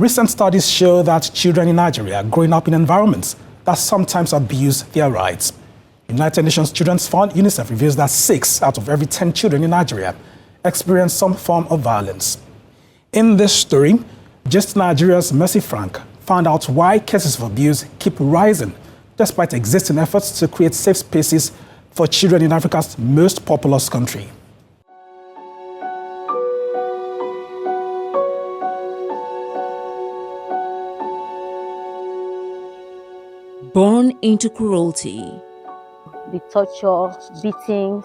Recent studies show that children in Nigeria are growing up in environments that sometimes abuse their rights. United Nations Children's Fund, UNICEF, reveals that 6 out of every 10 children in Nigeria experience some form of violence. In this story, Just Nigeria's Mercy Frank found out why cases of abuse keep rising, despite existing efforts to create safe spaces for children in Africa's most populous country. Born into cruelty. The torture, beatings,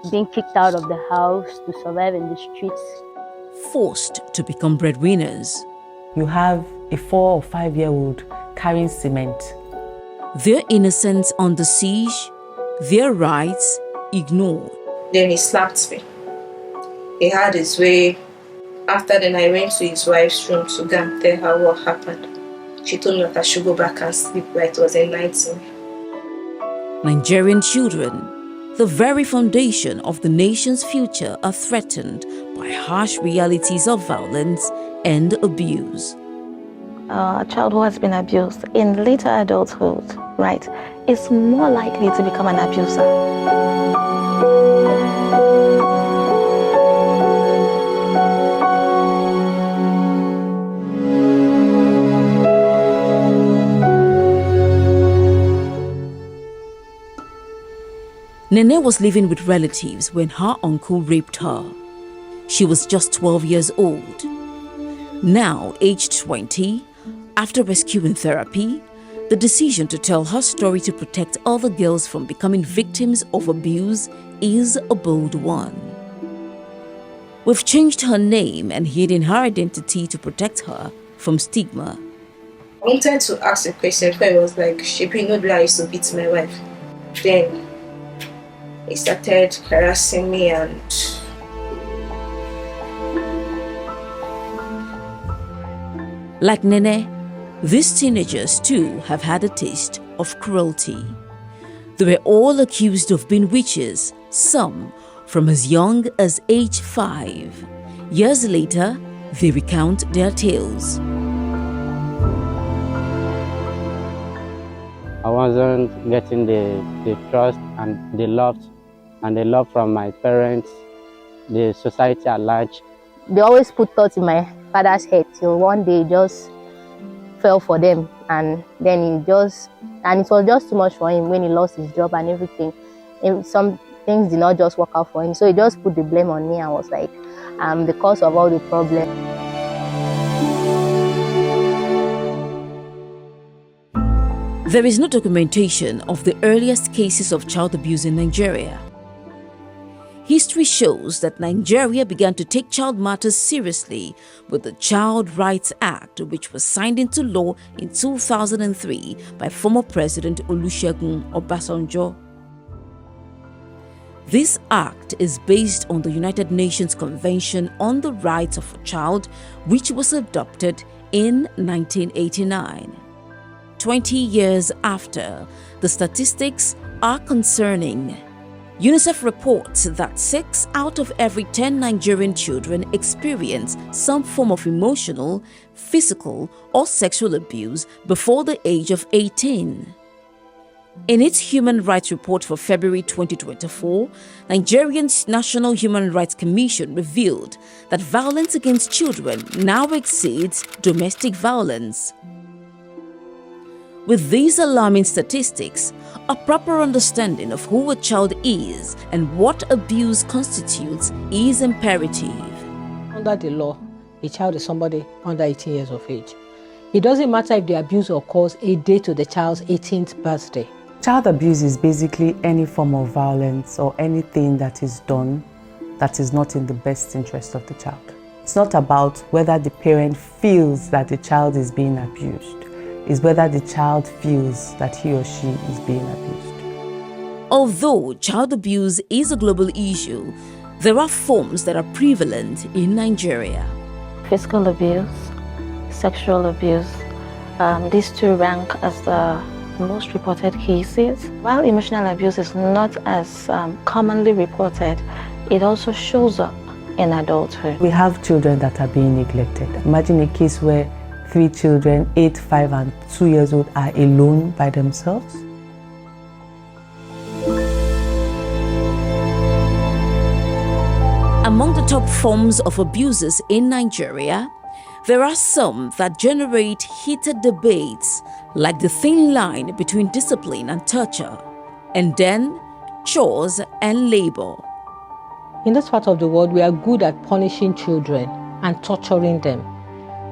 being kicked out of the house to survive in the streets. Forced to become breadwinners. You have a 4 or 5-year-old carrying cement. Their innocence under siege, their rights ignored. Then he slapped me. He had his way. After then I went to his wife's room to go and tell her what happened. She told me that I should go back and sleep where it was a nightmare. Nigerian children, the very foundation of the nation's future, are threatened by harsh realities of violence and abuse. A child who has been abused in later adulthood, right, is more likely to become an abuser. Nene was living with relatives when her uncle raped her. She was just 12 years old. Now, aged 20, after rescue and therapy, the decision to tell her story to protect other girls from becoming victims of abuse is a bold one. We've changed her name and hidden her identity to protect her from stigma. I wanted to ask a question where I was like, Shebi no be I used to beat my wife. Then he started harassing me and like Nene, these teenagers too have had a taste of cruelty. They were all accused of being witches, some from as young as age 5. Years later, they recount their tales. I wasn't getting the trust and the love from my parents, the society at large. They always put thoughts in my father's head till one day it just fell for them, and then it was just too much for him when he lost his job and everything. And some things did not just work out for him, so he just put the blame on me and was like, I'm the cause of all the problems. There is no documentation of the earliest cases of child abuse in Nigeria. History shows that Nigeria began to take child matters seriously with the Child Rights Act, which was signed into law in 2003 by former President Olusegun Obasanjo. This act is based on the United Nations Convention on the Rights of a Child, which was adopted in 1989. 20 years after, the statistics are concerning. UNICEF reports that 6 out of every 10 Nigerian children experience some form of emotional, physical, or sexual abuse before the age of 18. In its Human Rights Report for February 2024, Nigeria's National Human Rights Commission revealed that violence against children now exceeds domestic violence. With these alarming statistics, a proper understanding of who a child is and what abuse constitutes is imperative. Under the law, a child is somebody under 18 years of age. It doesn't matter if the abuse occurs a day to the child's 18th birthday. Child abuse is basically any form of violence or anything that is done that is not in the best interest of the child. It's not about whether the parent feels that the child is being abused. It's whether the child feels that he or she is being abused. Although child abuse is a global issue, there are forms that are prevalent in Nigeria. Physical abuse, sexual abuse, these two rank as the most reported cases. While emotional abuse is not as commonly reported, it also shows up in adulthood. We have children that are being neglected. Imagine a case where 3 children, 8, 5, and 2 years old, are alone by themselves. Among the top forms of abuses in Nigeria, there are some that generate heated debates, like the thin line between discipline and torture, and then chores and labor. In this part of the world, we are good at punishing children and torturing them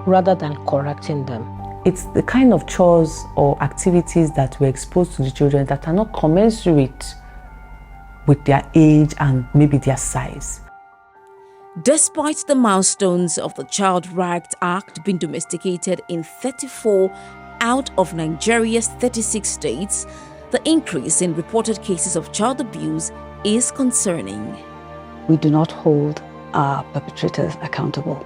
rather than correcting them. It's the kind of chores or activities that we're exposed to the children that are not commensurate with their age and maybe their size. Despite the milestones of the Child Rights Act being domesticated in 34 out of Nigeria's 36 states, the increase in reported cases of child abuse is concerning. We do not hold our perpetrators accountable.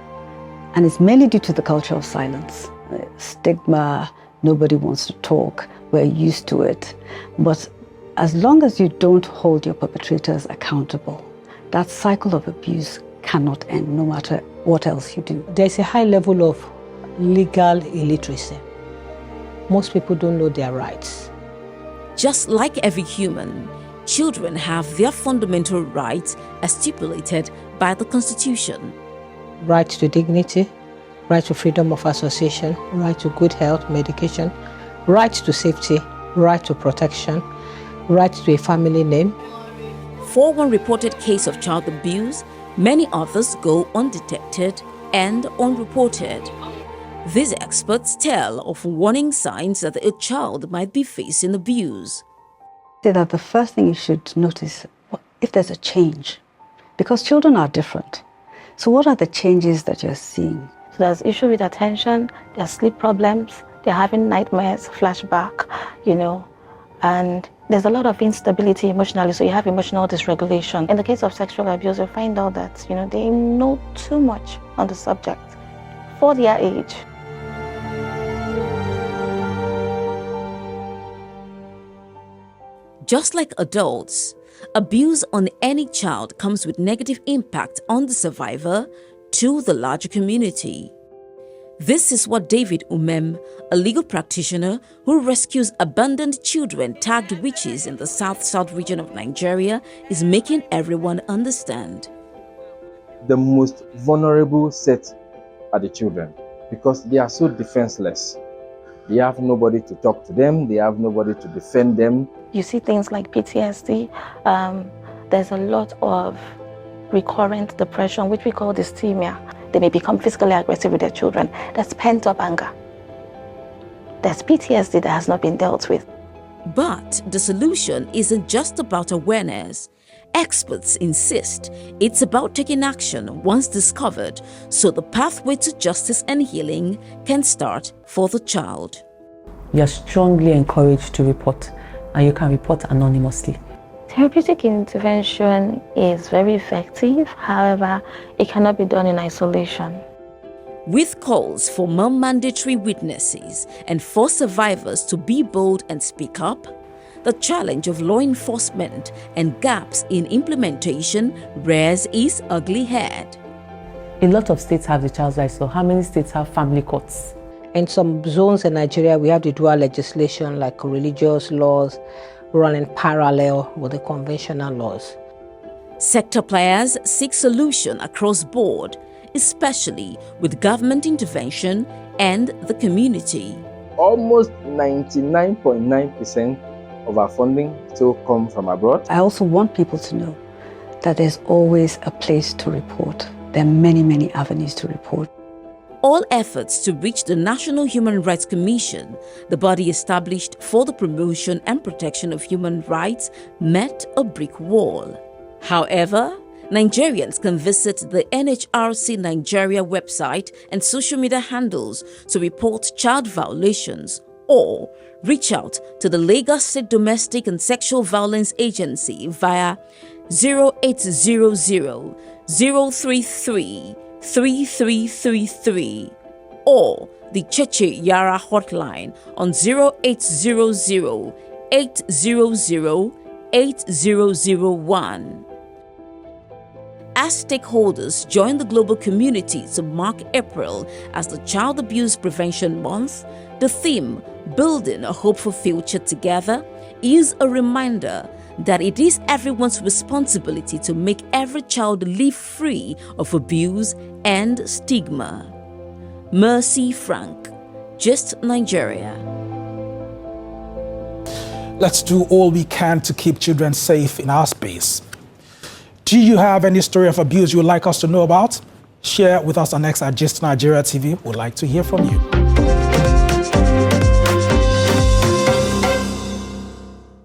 And it's mainly due to the culture of silence. Stigma, nobody wants to talk, we're used to it. But as long as you don't hold your perpetrators accountable, that cycle of abuse cannot end, no matter what else you do. There's a high level of legal illiteracy. Most people don't know their rights. Just like every human, children have their fundamental rights as stipulated by the Constitution. Right to dignity, right to freedom of association, right to good health, medication, right to safety, right to protection, right to a family name. For one reported case of child abuse, many others go undetected and unreported. These experts tell of warning signs that a child might be facing abuse. Say that the first thing you should notice if there's a change, because children are different. So what are the changes that you're seeing? So there's issue with attention, there's sleep problems, they're having nightmares, flashback, and there's a lot of instability emotionally, so you have emotional dysregulation. In the case of sexual abuse, you find out that, they know too much on the subject for their age. Just like adults, abuse on any child comes with negative impact on the survivor to the larger community. This is what David Umem, a legal practitioner who rescues abandoned children tagged witches in the south-south region of Nigeria, is making everyone understand. The most vulnerable set are the children because they are so defenseless. They have nobody to talk to them, they have nobody to defend them. You see things like PTSD, there's a lot of recurrent depression, which we call dysthymia. They may become physically aggressive with their children. That's pent-up anger. There's PTSD that has not been dealt with. But the solution isn't just about awareness. Experts insist it's about taking action once discovered, so the pathway to justice and healing can start for the child. You're strongly encouraged to report, and you can report anonymously. Therapeutic intervention is very effective, however, it cannot be done in isolation. With calls for more mandatory witnesses and for survivors to be bold and speak up, the challenge of law enforcement and gaps in implementation rears its ugly head. A lot of states have the child's rights, so how many states have family courts? In some zones in Nigeria, we have the dual legislation like religious laws running parallel with the conventional laws. Sector players seek solution across board, especially with government intervention and the community. Almost 99.9% of our funding still come from abroad. I also want people to know that there's always a place to report. There are many, many avenues to report. All efforts to reach the National Human Rights Commission, the body established for the promotion and protection of human rights, met a brick wall. However, Nigerians can visit the NHRC Nigeria website and social media handles to report child violations or reach out to the Lagos State Domestic and Sexual Violence Agency via 0800 033 3333 or the Cheche Yara hotline on 0800 800 8001. As stakeholders join the global community to mark April as the Child Abuse Prevention Month, the theme, Building a Hopeful Future Together, is a reminder that it is everyone's responsibility to make every child live free of abuse and stigma. Mercy Frank, Just Nigeria. Let's do all we can to keep children safe in our space. Do you have any story of abuse you would like us to know about? Share with us on X at Just Nigeria TV. We'd like to hear from you.